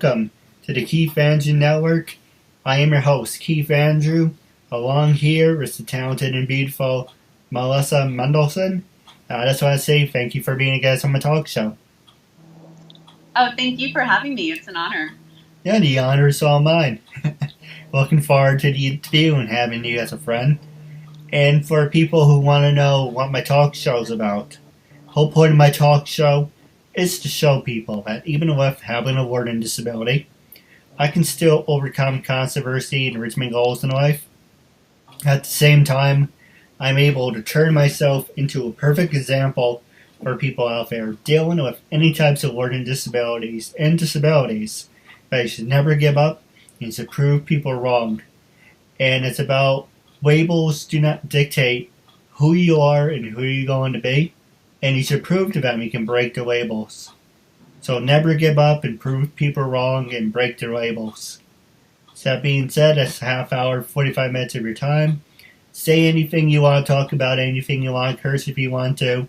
welcome to the KeithAndrewNetwork. I am your host, Keith Andrew. Along here is the talented and beautiful Marisa Mendelson. I just want to say thank you for being a guest on my talk show. Oh, thank you for having me. It's an honor. Yeah, the honor is all mine. Looking forward to the interview and having you as a friend. And for people who want to know what my talk show is about, the whole point of my talk show is to show people that even with having a learning disability, I can still overcome controversy and reach my goals in life. At the same time, I'm able to turn myself into a perfect example for people out there dealing with any types of learning disabilities but you should never give up. You should prove people wrong. And it's about labels do not dictate who you are and who you're going to be. And you should prove to them you can break the labels. So never give up and prove people wrong and break their labels. So that being said, that's a half hour, 45 minutes of your time. Say anything you want to talk about, anything you want to curse if you want to.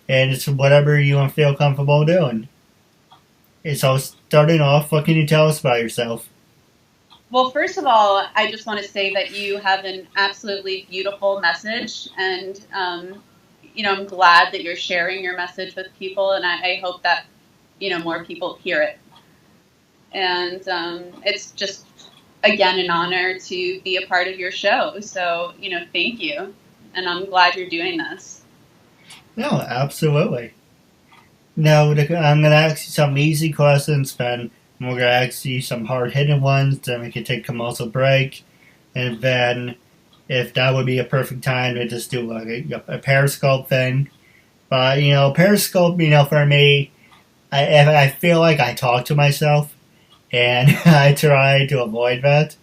And it's whatever you want to feel comfortable doing. And so starting off, what can you tell us about yourself? Well, first of all, I just want to say that you have an absolutely beautiful message, and I'm glad that you're sharing your message with people, and I hope that more people hear it. And it's just again an honor to be a part of your show. So thank you, and I'm glad you're doing this. No, absolutely. Now I'm going to ask you some easy questions, then we're going to ask you some hard-hitting ones, then we can take a commercial break, and then if that would be a perfect time to just do like a Periscope thing. But, Periscope, for me, I feel like I talk to myself, and I try to avoid that.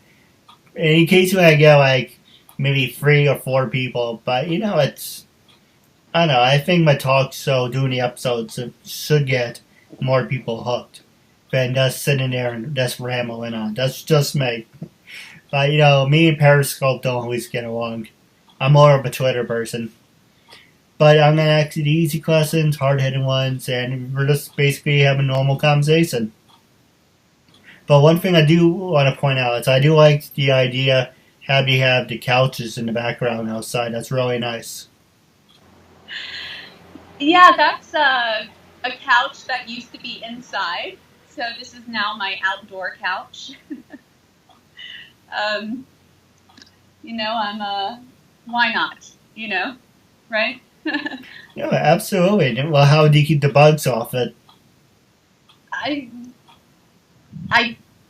And occasionally I get like maybe 3 or 4 people, but it's, I don't know, I think my talk show, doing the episodes, should get more people hooked than just sitting there and just rambling on. That's just me. But, me and Periscope don't always get along. I'm more of a Twitter person. But I'm going to ask you the easy questions, hard-hitting ones, and we're just basically having a normal conversation. But one thing I do want to point out is I do like the idea have the couches in the background outside. That's really nice. Yeah, that's a couch that used to be inside. So this is now my outdoor couch. Why not? Right? Yeah, absolutely. Well, how do you keep the bugs off it? I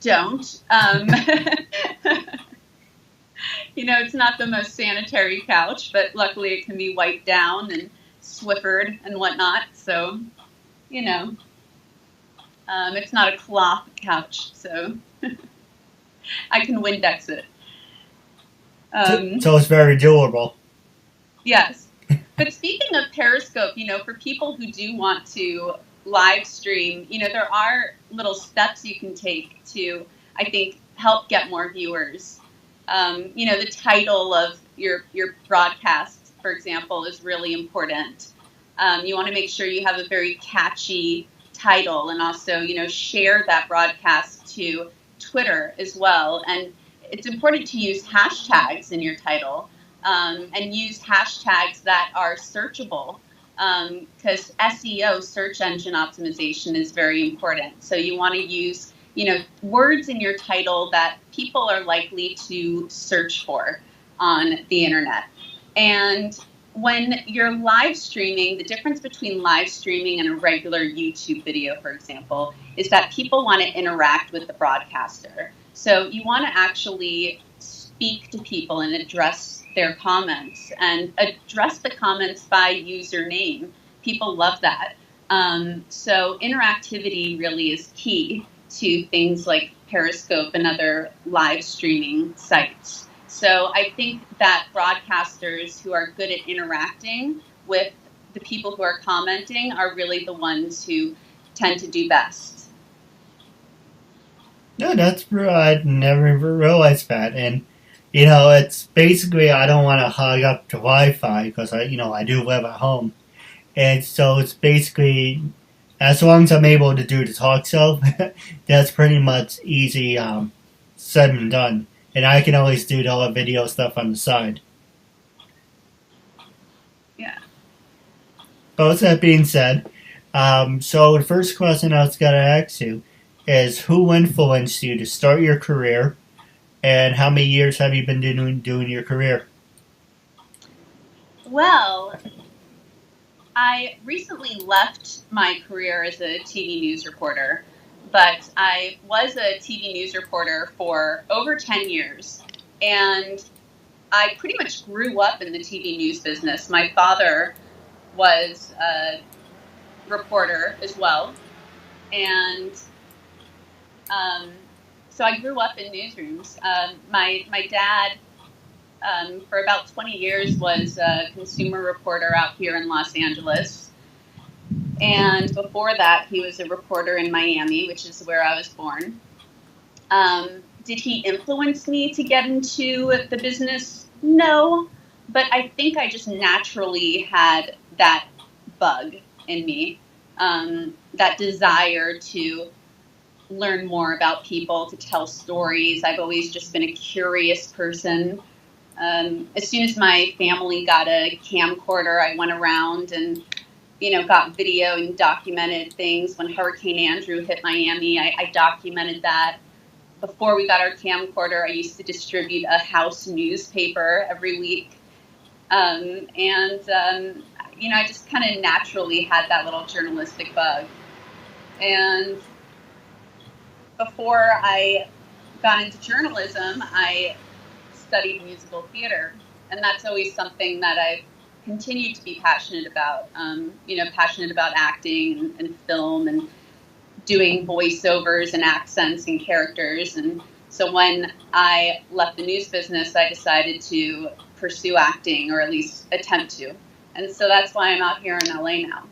don't. It's not the most sanitary couch, but luckily it can be wiped down and Swiffered and whatnot. So, it's not a cloth couch, so I can Windex it. So it's very durable. Yes. But speaking of Periscope, for people who do want to live stream, there are little steps you can take to, I think, help get more viewers. The title of your broadcast, for example, is really important. You want to make sure you have a very catchy title, and also, share that broadcast to Twitter as well. And it's important to use hashtags in your title, and use hashtags that are searchable, because SEO, search engine optimization, is very important. So you want to use, words in your title that people are likely to search for on the internet. And when you're live streaming, the difference between live streaming and a regular YouTube video, for example, is that people want to interact with the broadcaster. So you want to actually speak to people and address their comments, and address the comments by username. People love that. So interactivity really is key to things like Periscope and other live streaming sites. So I think that broadcasters who are good at interacting with the people who are commenting are really the ones who tend to do best. No, that's I'd never realized that. And, it's basically I don't want to hog up the Wi-Fi because I do live at home. And so it's basically as long as I'm able to do the talk show, that's pretty much easy said and done. And I can always do all the video stuff on the side. Yeah. But with that being said, so the first question I was going to ask you is who influenced you to start your career, and how many years have you been doing your career? Well, I recently left my career as a TV news reporter, but I was a TV news reporter for over 10 years, and I pretty much grew up in the TV news business. My father was a reporter as well, and so I grew up in newsrooms. My dad, for about 20 years, was a consumer reporter out here in Los Angeles. And before that, he was a reporter in Miami, which is where I was born. Did he influence me to get into the business? No, but I think I just naturally had that bug in me, that desire to learn more about people, to tell stories. I've always just been a curious person. As soon as my family got a camcorder, I went around and, got video and documented things. When Hurricane Andrew hit Miami, I documented that. Before we got our camcorder, I used to distribute a house newspaper every week. I just kind of naturally had that little journalistic bug. And before I got into journalism, I studied musical theater, and that's always something that I've continued to be passionate about. Passionate about acting and film and doing voiceovers and accents and characters. And so when I left the news business, I decided to pursue acting, or at least attempt to. And so that's why I'm out here in LA now.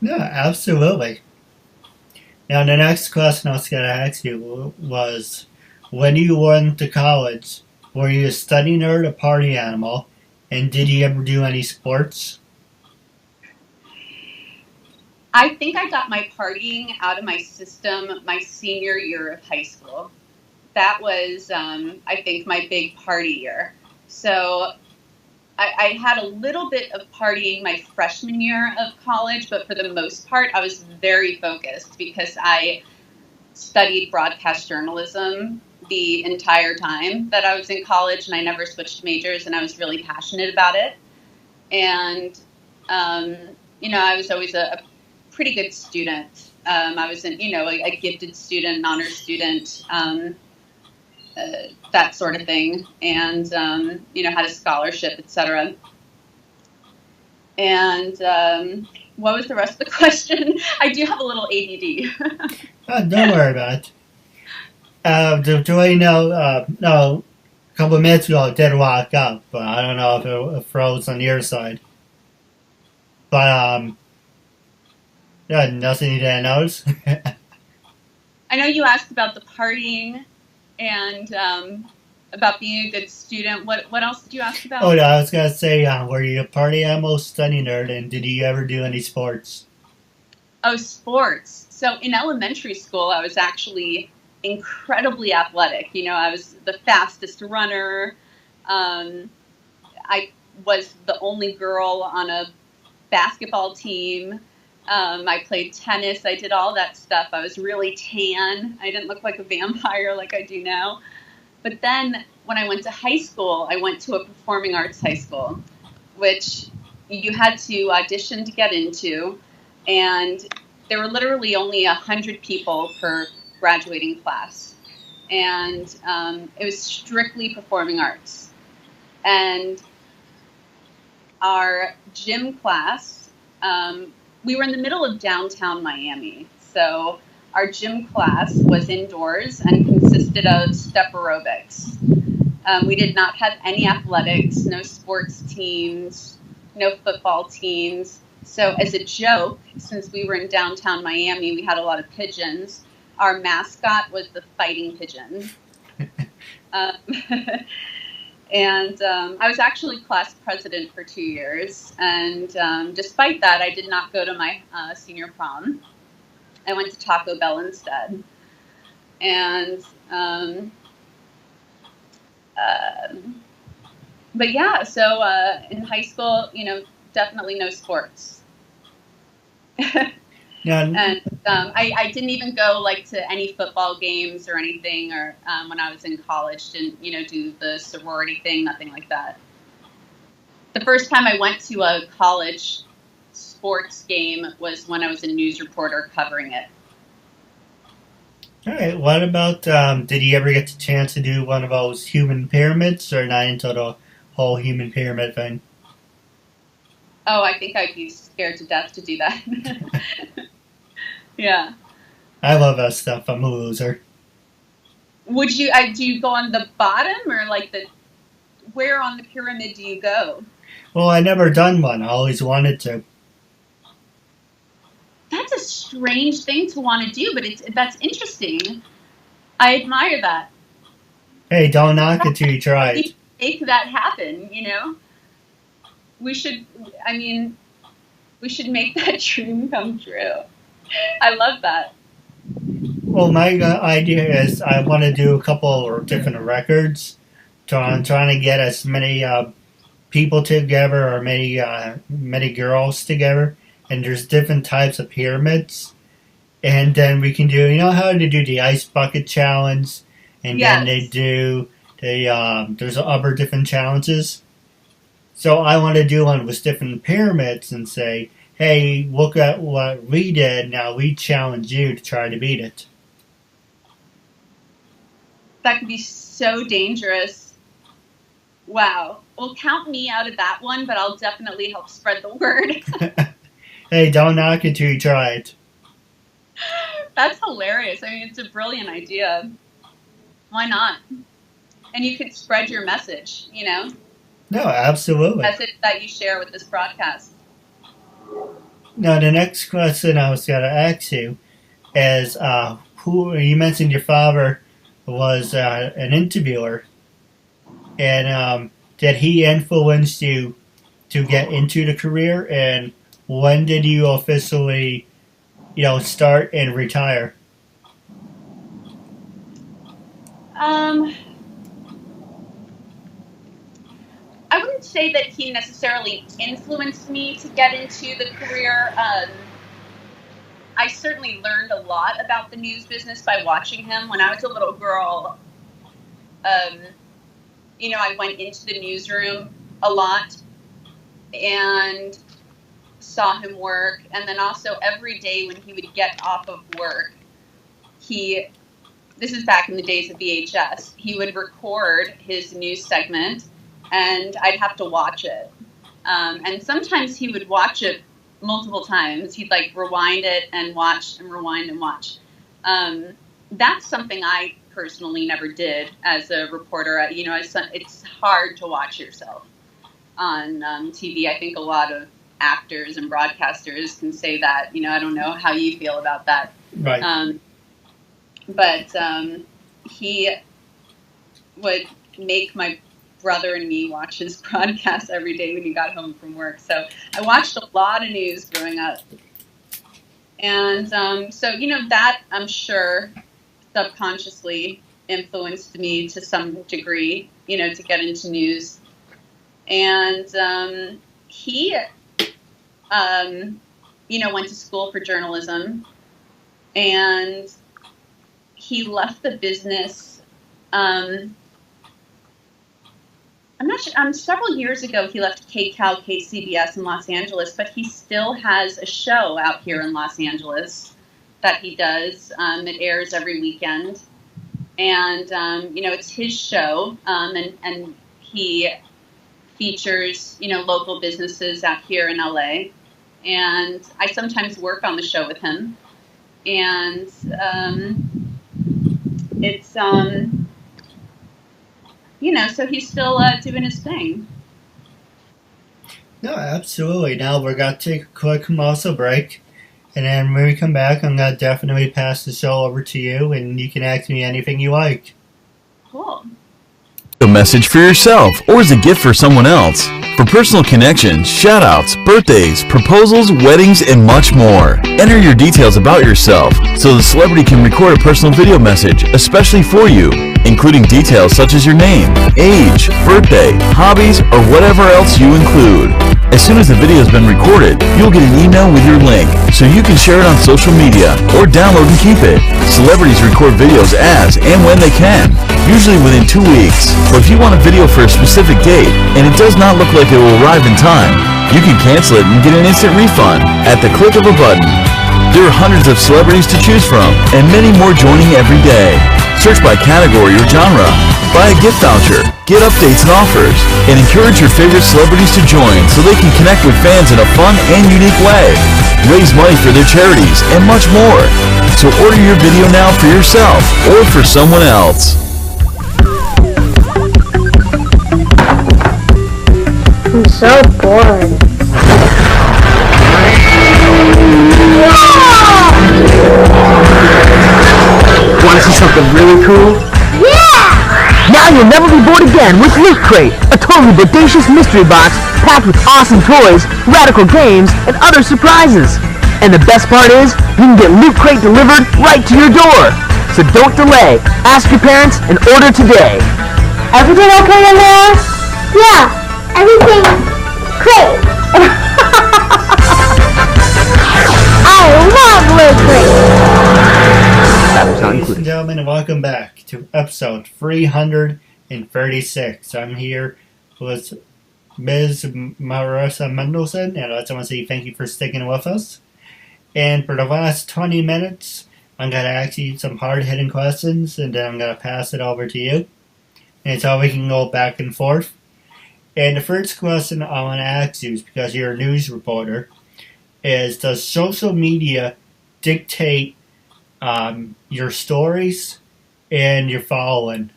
Yeah, absolutely. Now, the next question I was going to ask you was, when you went to college, were you a study nerd, a party animal, and did you ever do any sports? I think I got my partying out of my system my senior year of high school. That was, I think, my big party year. So I had a little bit of partying my freshman year of college, but for the most part, I was very focused because I studied broadcast journalism the entire time that I was in college, and I never switched majors, and I was really passionate about it. And, I was always a pretty good student. I was a gifted student, an honor student, that sort of thing, and had a scholarship, etc. And what was the rest of the question? I do have a little ADD. Don't worry about it. Do I know? No, a couple of minutes ago it did walk up, but I don't know if it froze on your side. But yeah, nothing you didn't notice. I know you asked about the partying and about being a good student. What else did you ask about? Oh, yeah, I was gonna say, were you a party animal, study nerd, and did you ever do any sports? Oh, sports. So in elementary school, I was actually incredibly athletic. I was the fastest runner. I was the only girl on a basketball team. I played tennis. I did all that stuff. I was really tan. I didn't look like a vampire like I do now. But then when I went to high school, I went to a performing arts high school, which you had to audition to get into. And there were literally only 100 people per graduating class. And it was strictly performing arts. And our gym class, we were in the middle of downtown Miami. So our gym class was indoors and consisted of step aerobics. We did not have any athletics, no sports teams, no football teams. So as a joke, since we were in downtown Miami, we had a lot of pigeons. Our mascot was the fighting pigeon. And I was actually class president for 2 years. And despite that, I did not go to my senior prom. I went to Taco Bell instead. And but yeah, so in high school, definitely no sports. Yeah. And I didn't even go to any football games or anything, or when I was in college, didn't do the sorority thing, nothing like that. The first time I went to a college sports game was when I was a news reporter covering it. All right. What about, did you ever get the chance to do one of those human pyramids, or not into the whole human pyramid thing? Oh, I think I'd be scared to death to do that. Yeah. I love that stuff. I'm a loser. Would you, do you go on the bottom, or where on the pyramid do you go? Well, I never done one. I always wanted to. That's a strange thing to want to do, but that's interesting. I admire that. Hey, don't knock it till you try it. Make that happen, We should make that dream come true. I love that. Well, my idea is I want to do a couple of different records. I'm trying to get as many people together, or many girls together. And there's different types of pyramids. And then we can do, how to do the ice bucket challenge. And Yes. then they do there's other different challenges. So I want to do one with different pyramids and say, hey, look at what we did. Now we challenge you to try to beat it. That could be so dangerous. Wow. Well, count me out of that one, but I'll definitely help spread the word. Hey, don't knock it till you try it. That's hilarious. I mean, it's a brilliant idea. Why not? And you could spread your message, No, absolutely. message that you share with this broadcast. Now, the next question I was going to ask you is, who you mentioned your father was an interviewer, and did he influence you to get into the career? And when did you officially, start and retire? I wouldn't say that he necessarily influenced me to get into the career. I certainly learned a lot about the news business by watching him. When I was a little girl, I went into the newsroom a lot and saw him work. And then also every day when he would get off of work, this is back in the days of VHS, he would record his news segment and I'd have to watch it. And sometimes he would watch it multiple times. He'd rewind it and watch and rewind and watch. That's something I personally never did as a reporter. It's hard to watch yourself on TV. I think a lot of actors and broadcasters can say that. I don't know how you feel about that. Right. But he would make my brother and me watch his broadcast every day when he got home from work. So I watched a lot of news growing up. And so, that I'm sure subconsciously influenced me to some degree, to get into news. And he, went to school for journalism, and he left the business. I'm not sure. Several years ago, he left KCAL, KCBS in Los Angeles, but he still has a show out here in Los Angeles that he does. It airs every weekend, and it's his show, and he features local businesses out here in LA, and I sometimes work on the show with him, and it's so he's still doing his thing. No, absolutely. Now we're going to take a quick commercial break. And then when we come back, I'm going to definitely pass the show over to you, and you can ask me anything you like. Cool. A message for yourself or as a gift for someone else. For personal connections, shoutouts, birthdays, proposals, weddings, and much more. Enter your details about yourself so the celebrity can record a personal video message especially for you, including details such as your name, age, birthday, hobbies, or whatever else you include. As soon as the video has been recorded, you'll get an email with your link so you can share it on social media or download and keep it. Celebrities record videos as and when they can, usually within 2 weeks. But if you want a video for a specific date and it does not look like it will arrive in time, you can cancel it and get an instant refund at the click of a button. There are hundreds of celebrities to choose from and many more joining every day. Search by category or genre, buy a gift voucher, get updates and offers, and encourage your favorite celebrities to join so they can connect with fans in a fun and unique way. Raise money for their charities and much more. So order your video now for yourself or for someone else. I'm so bored. Want to see something really cool? Yeah! Now you'll never be bored again with Loot Crate, a totally bodacious mystery box packed with awesome toys, radical games, and other surprises. And the best part is, you can get Loot Crate delivered right to your door. So don't delay. Ask your parents and order today. Everything okay in there? Yeah, everything great. I love Loot Crate. Ladies and gentlemen, and welcome back to episode 336. I'm here with Ms. Marisa Mendelson, and I just want to say thank you for sticking with us. And for the last 20 minutes, I'm going to ask you some hard-hitting questions, and then I'm going to pass it over to you. And so we can go back and forth. And the first question I want to ask you is, because you're a news reporter, is does social media dictate your stories and your following?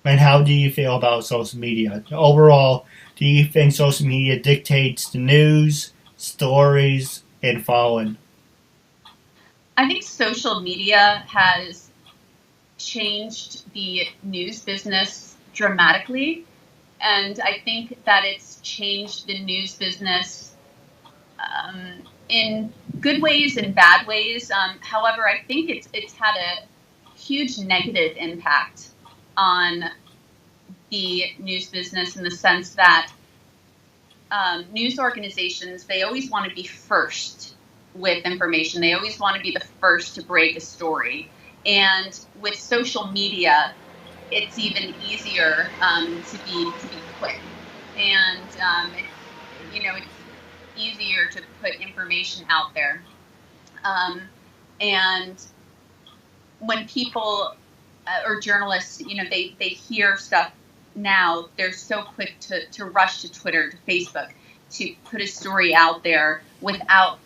And how do you feel about social media? Overall, do you think social media dictates the news, stories, and following? I think social media has changed the news business dramatically, and I think that it's changed the news business in good ways and bad ways. However, I think it's had a huge negative impact on the news business in the sense that news organizations, they always want to be first with information. They always want to be the first to break a story. And with social media, it's even easier to be quick. And it's easier to put information out there. And when people or journalists, they hear stuff now, they're so quick to rush to Twitter, to Facebook, to put a story out there without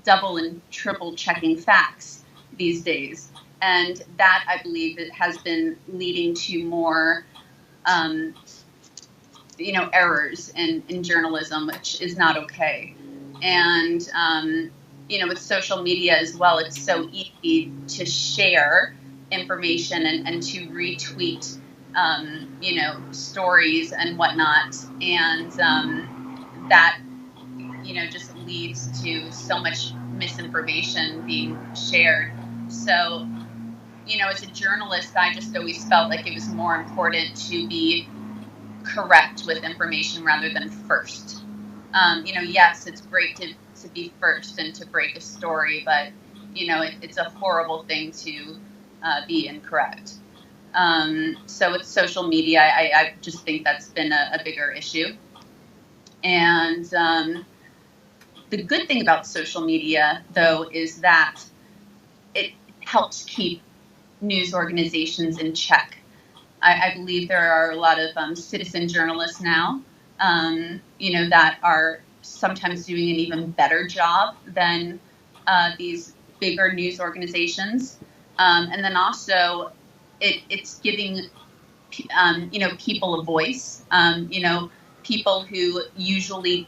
double and triple checking facts these days. And that, I believe, it has been leading to more errors in journalism, which is not okay. And, with social media as well, it's so easy to share information and to retweet, stories and whatnot. And that, just leads to so much misinformation being shared. So, as a journalist, I just always felt like it was more important to be correct with information rather than first. Yes, it's great to be first and to break a story, but, it's a horrible thing to be incorrect. So with social media, I just think that's been a bigger issue. And the good thing about social media, though, is that it helps keep news organizations in check. I believe there are a lot of citizen journalists now, that are sometimes doing an even better job than these bigger news organizations. And then also, it's giving, people a voice. People who usually,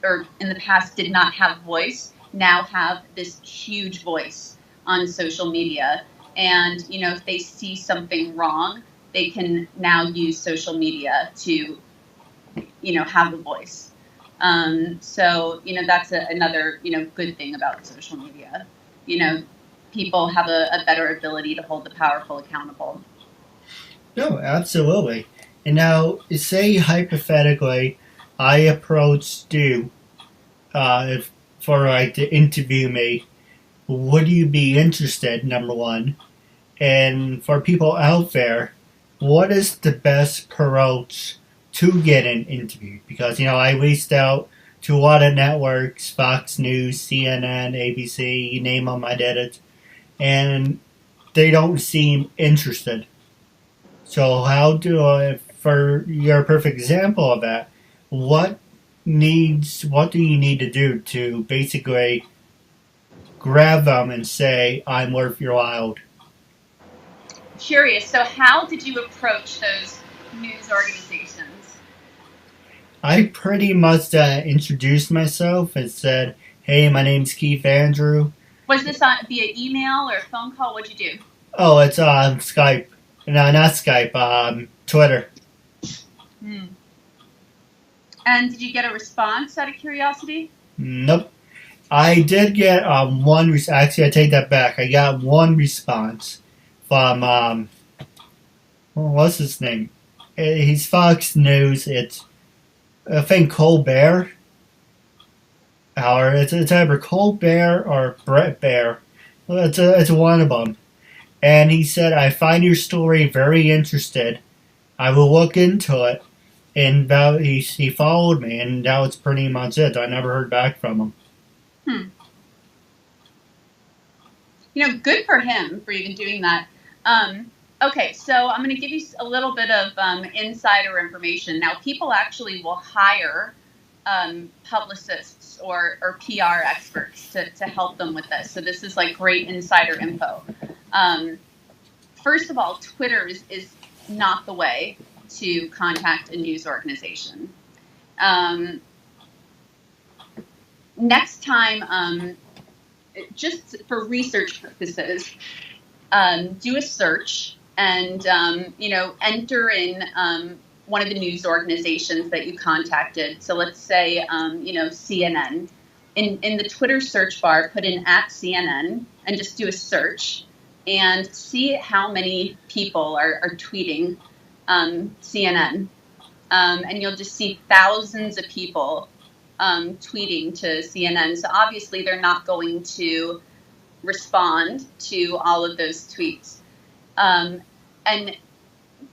or in the past, did not have voice, now have this huge voice on social media. And, if they see something wrong, they can now use social media to, have a voice. So, that's another, good thing about social media. People have a better ability to hold the powerful accountable. No, absolutely. And now, say hypothetically, I approached you to interview me. Would you be interested, number one? And for people out there, what is the best approach to get an interview? Because, I reached out to a lot of networks, Fox News, CNN, ABC, you name them, I did it. And they don't seem interested. So for your perfect example of that, what do you need to do to basically grab them and say, I'm worth your while? Curious. So how did you approach those news organizations? I pretty much introduced myself and said, hey, my name's Keith Andrew. Was this via email or phone call? What'd you do? Oh, it's Skype. No, not Skype, Twitter. And did you get a response out of curiosity? Nope. I did get one. Actually, I take that back. I got one response from what's his name? He's Fox News. It's I think Colbert. Or it's either Colbert or Brett Bear. Well, it's one of them. And he said, I find your story very interesting. I will look into it. And he followed me, and that was pretty much it. I never heard back from him. Good for him for even doing that. Okay, so I'm going to give you a little bit of insider information. Now, people actually will hire publicists or PR experts to help them with this. So this is like great insider info. First of all, Twitter is not the way to contact a news organization. Next time, just for research purposes, do a search and, enter in one of the news organizations that you contacted. So let's say, CNN. In the Twitter search bar, put in @CNN and just do a search and see how many people are tweeting CNN. And you'll just see thousands of people tweeting to CNN. So obviously they're not going to respond to all of those tweets. And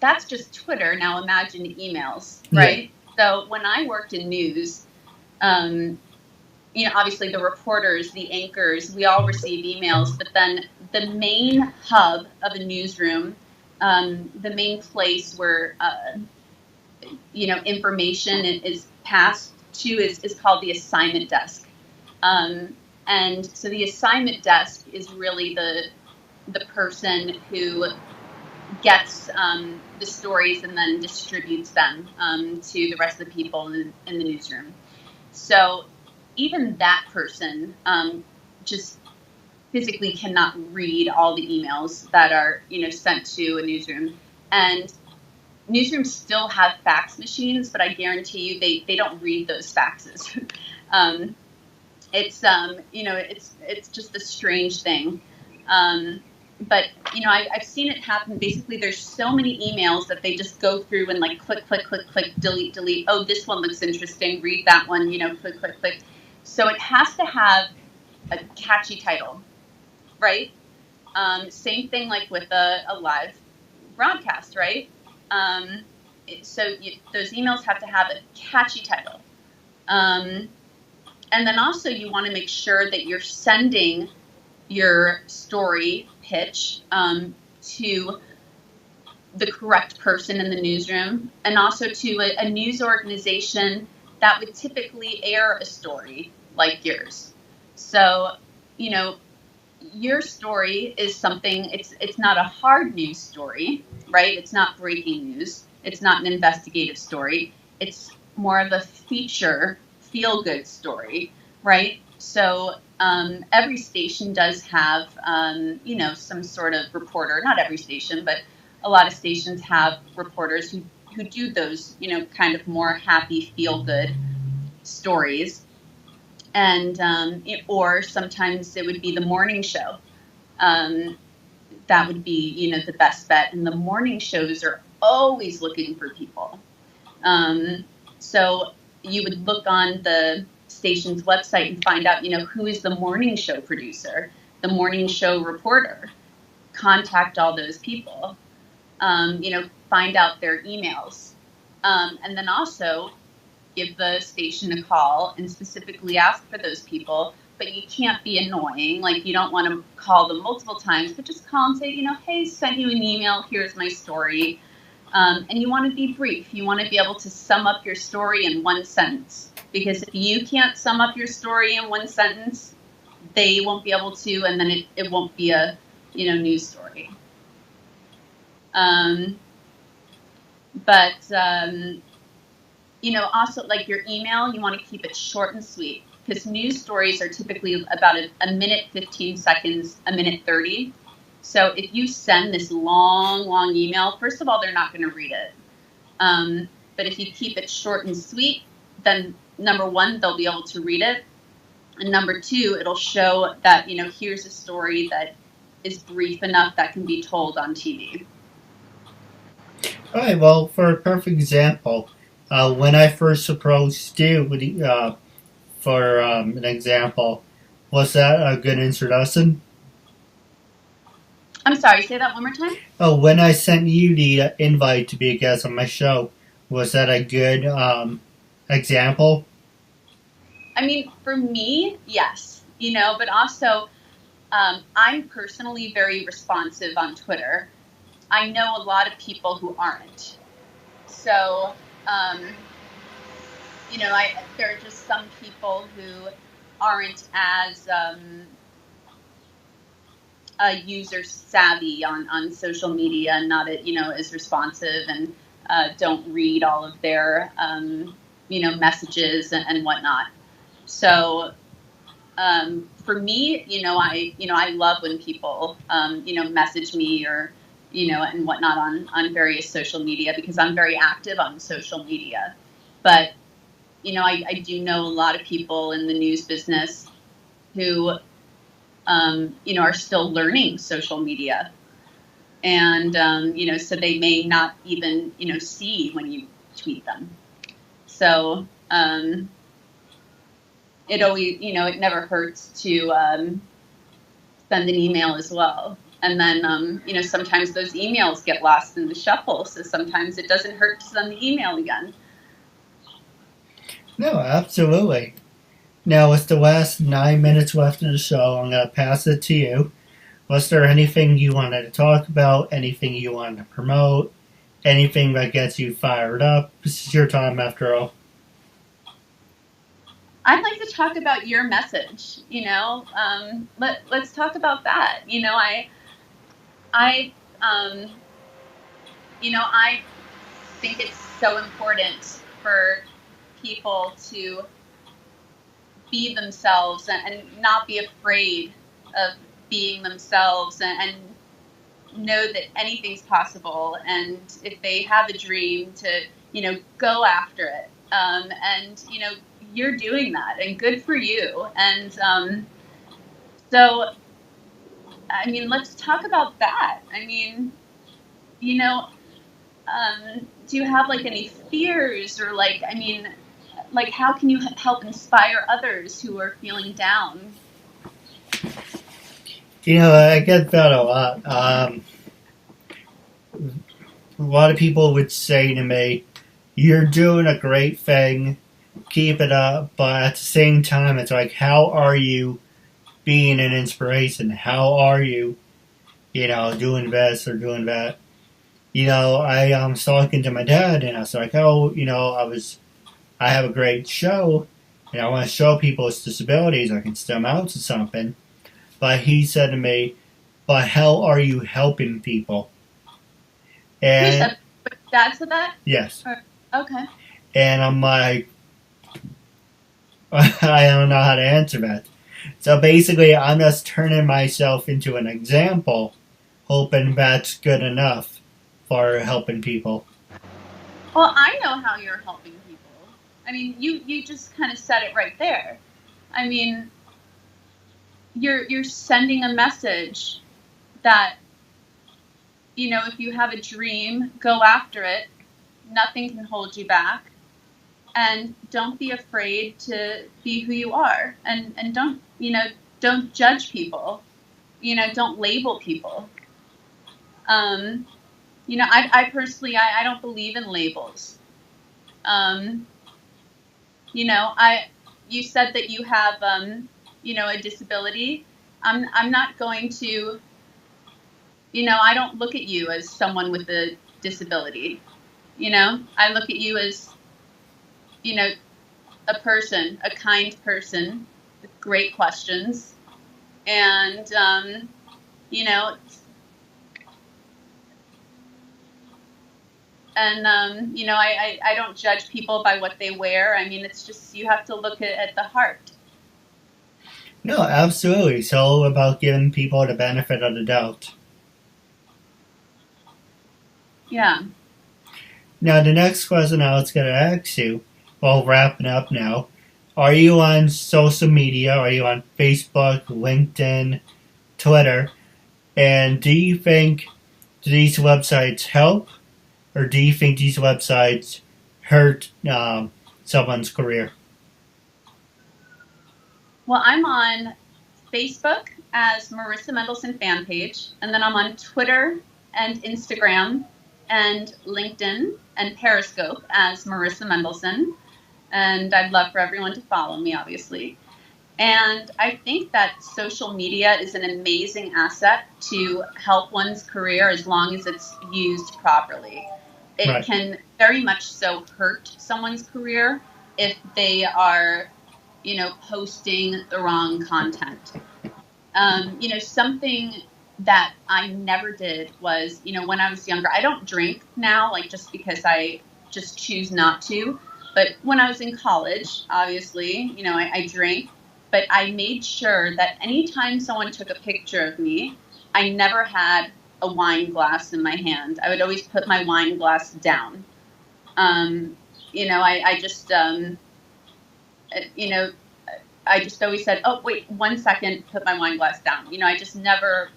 that's just Twitter. Now imagine emails, right? Yeah. So when I worked in news, obviously the reporters, the anchors, we all receive emails, but then the main hub of a newsroom, the main place where, information is passed to is called the assignment desk. And so the assignment desk is really the person who gets the stories and then distributes them to the rest of the people in the newsroom. So even that person just physically cannot read all the emails that are sent to a newsroom. And newsrooms still have fax machines, but I guarantee you they don't read those faxes. It's just a strange thing. But I've seen it happen. Basically, there's so many emails that they just go through and like click, delete. Oh, this one looks interesting. Read that one. Click. So it has to have a catchy title, right? Same thing like with a live broadcast, right? Those emails have to have a catchy title. And then also you want to make sure that you're sending your story pitch to the correct person in the newsroom, and also to a news organization that would typically air a story like yours. So, your story is something, it's not a hard news story, right? It's not breaking news. It's not an investigative story. It's more of a feature, feel-good story, right? So every station does have, some sort of reporter. Not every station, but a lot of stations have reporters who do those, kind of more happy, feel-good stories. And, or sometimes it would be the morning show. That would be, the best bet. And the morning shows are always looking for people. So you would look on the station's website and find out, who is the morning show producer, the morning show reporter. Contact all those people, find out their emails. And then also give the station a call and specifically ask for those people. But you can't be annoying. Like, you don't want to call them multiple times, but just call and say, hey, sent you an email. Here's my story. And you want to be brief. You want to be able to sum up your story in one sentence. Because if you can't sum up your story in one sentence, they won't be able to, and then it won't be a, news story. Also, like, your email, you want to keep it short and sweet. Because news stories are typically about a minute, 15 seconds, a minute 30. So if you send this long email, first of all, they're not going to read it. But if you keep it short and sweet, then number one, they'll be able to read it. And number two, it'll show that, here's a story that is brief enough that can be told on TV. All right, well, for a perfect example, when I first approached you, for an example, was that a good introduction? I'm sorry, say that one more time? Oh, when I sent you the invite to be a guest on my show, was that a good example? I mean, for me, yes. But also, I'm personally very responsive on Twitter. I know a lot of people who aren't. So, there are just some people who aren't as user savvy on social media and not as responsive and don't read all of their messages and whatnot. So for me, I love when people message me or and whatnot on various social media, because I'm very active on social media. But I do know a lot of people in the news business who, are still learning social media. And, so they may not even, see when you tweet them. So it always, it never hurts to send an email as well. And then, sometimes those emails get lost in the shuffle. So sometimes it doesn't hurt to send the email again. No, absolutely. Now, with the last 9 minutes left in the show, I'm going to pass it to you. Was there anything you wanted to talk about, anything you wanted to promote, anything that gets you fired up? This is your time, after all. I'd like to talk about your message. Let's talk about that. I think it's so important for people to be themselves and not be afraid of being themselves and know that anything's possible. And if they have a dream, to go after it. And you're doing that, and good for you. And so, I mean, let's talk about that. I mean, do you have any fears or how can you help inspire others who are feeling down? I get that a lot. A lot of people would say to me, "You're doing a great thing, keep it up," but at the same time, it's like, how are you being an inspiration? How are you, doing this or doing that? I was talking to my dad, and I was like, I have a great show, and I want to show people with disabilities I can stem out to something. But he said to me, "But how are you helping people?" And Dad said that? Yes. Okay. And I'm like, I don't know how to answer that. So basically, I'm just turning myself into an example, hoping that's good enough. for helping people? Well, I know how you're helping people. I mean, you just kind of said it right there. I mean, you're sending a message that, you know, if you have a dream, go after it. Nothing can hold you back. And don't be afraid to be who you are. And don't, you know, don't judge people. You know, don't label people. You know, I personally, I don't believe in labels. You know, you said that you have, you know, a disability. I'm not going to, you know, I don't look at you as someone with a disability. You know, I look at you as, you know, a person, a kind person with great questions. And, you know, and, you know, I don't judge people by what they wear. I mean, it's just, you have to look at the heart. No, absolutely. It's all about giving people the benefit of the doubt. Yeah. Now, the next question I was going to ask you, while wrapping up now, are you on social media? Are you on Facebook, LinkedIn, Twitter? And do you think these websites help, or do you think these websites hurt someone's career? Well, I'm on Facebook as Marisa Mendelson fan page, and then I'm on Twitter and Instagram and LinkedIn and Periscope as Marisa Mendelson. And I'd love for everyone to follow me, obviously. And I think that social media is an amazing asset to help one's career as long as it's used properly. It Right. can very much so hurt someone's career if they are, you know, posting the wrong content. You know, something that I never did was, you know, when I was younger, I don't drink now, like just because I just choose not to. But when I was in college, obviously, you know, I drank, but I made sure that anytime someone took a picture of me, I never had a wine glass in my hand. I would always put my wine glass down. You know, I just, you know, I just always said, oh, wait, 1 second, put my wine glass down. You know, I just never,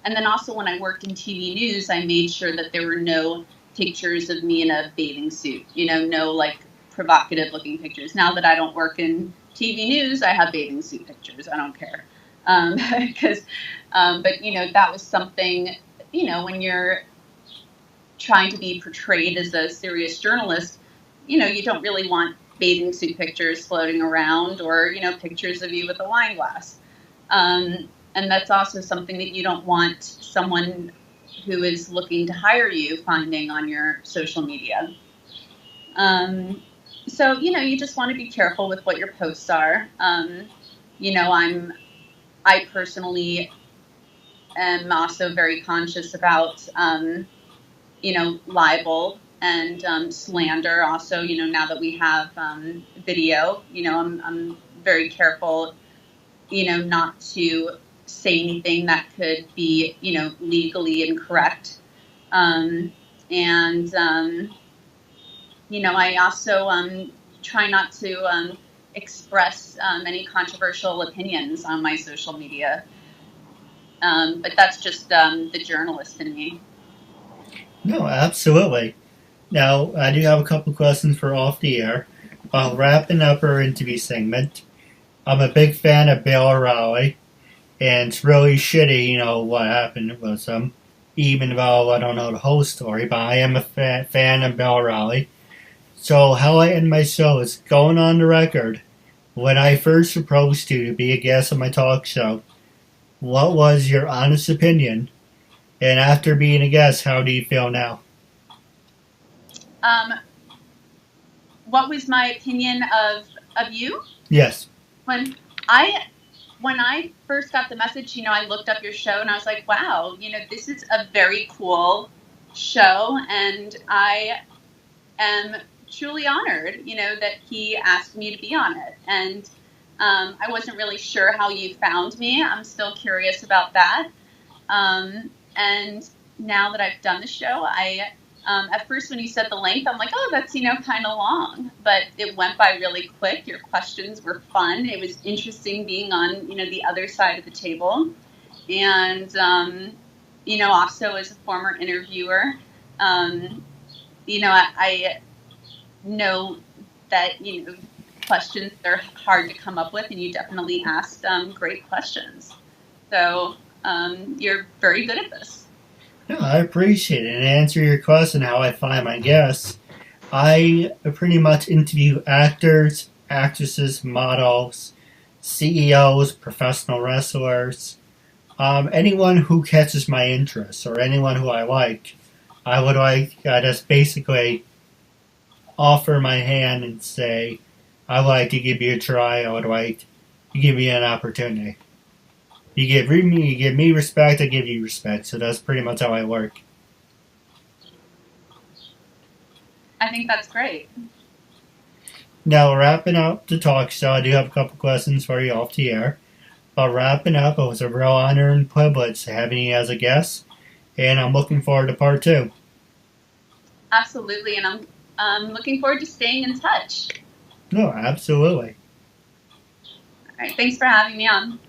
and then also when I worked in TV news, I made sure that there were no pictures of me in a bathing suit, you know, no like provocative looking pictures. Now that I don't work in TV news, I have bathing suit pictures. I don't care. Because, but, you know, that was something, you know, when you're trying to be portrayed as a serious journalist, you know, you don't really want bathing suit pictures floating around or, you know, pictures of you with a wine glass. And that's also something that you don't want someone who is looking to hire you finding on your social media. So, you know, you just want to be careful with what your posts are. You know, I personally am also very conscious about, you know, libel and slander. Also, you know, now that we have video, you know, I'm very careful, you know, not to say anything that could be, you know, legally incorrect. You know, I also try not to express any controversial opinions on my social media. But that's just the journalist in me. No, absolutely. Now, I do have a couple questions for off the air. While wrapping up our interview segment, I'm a big fan of Bill O'Reilly, and it's really shitty, you know, what happened with him, even though I don't know the whole story, but I am a fan of Bill O'Reilly. So how I end my show is going on the record. When I first approached you to be a guest on my talk show, what was your honest opinion? And after being a guest, how do you feel now? What was my opinion of you? Yes. When I first got the message, you know, I looked up your show and I was like, wow, you know, this is a very cool show, and I am truly honored, you know, that he asked me to be on it. And I wasn't really sure how you found me. I'm still curious about that. And now that I've done the show, I At first, when you said the length, I'm like, oh, that's, kind of long. But it went by really quick. Your questions were fun. It was interesting being on, the other side of the table. And, also as a former interviewer, I know that, questions are hard to come up with, and you definitely asked great questions. So you're very good at this. No, I appreciate it. And to answer your question, how I find my guests, I pretty much interview actors, actresses, models, CEOs, professional wrestlers, anyone who catches my interest or anyone who I like. I just basically offer my hand and say, I'd like to give you a try. I would like to give you an opportunity. You give me respect, I give you respect. So that's pretty much how I work. I think that's great. Now, wrapping up the talk show, I do have a couple questions for you off the air. But wrapping up, it was a real honor and privilege having you as a guest, and I'm looking forward to part 2. Absolutely, and I'm looking forward to staying in touch. No, absolutely. All right, thanks for having me on.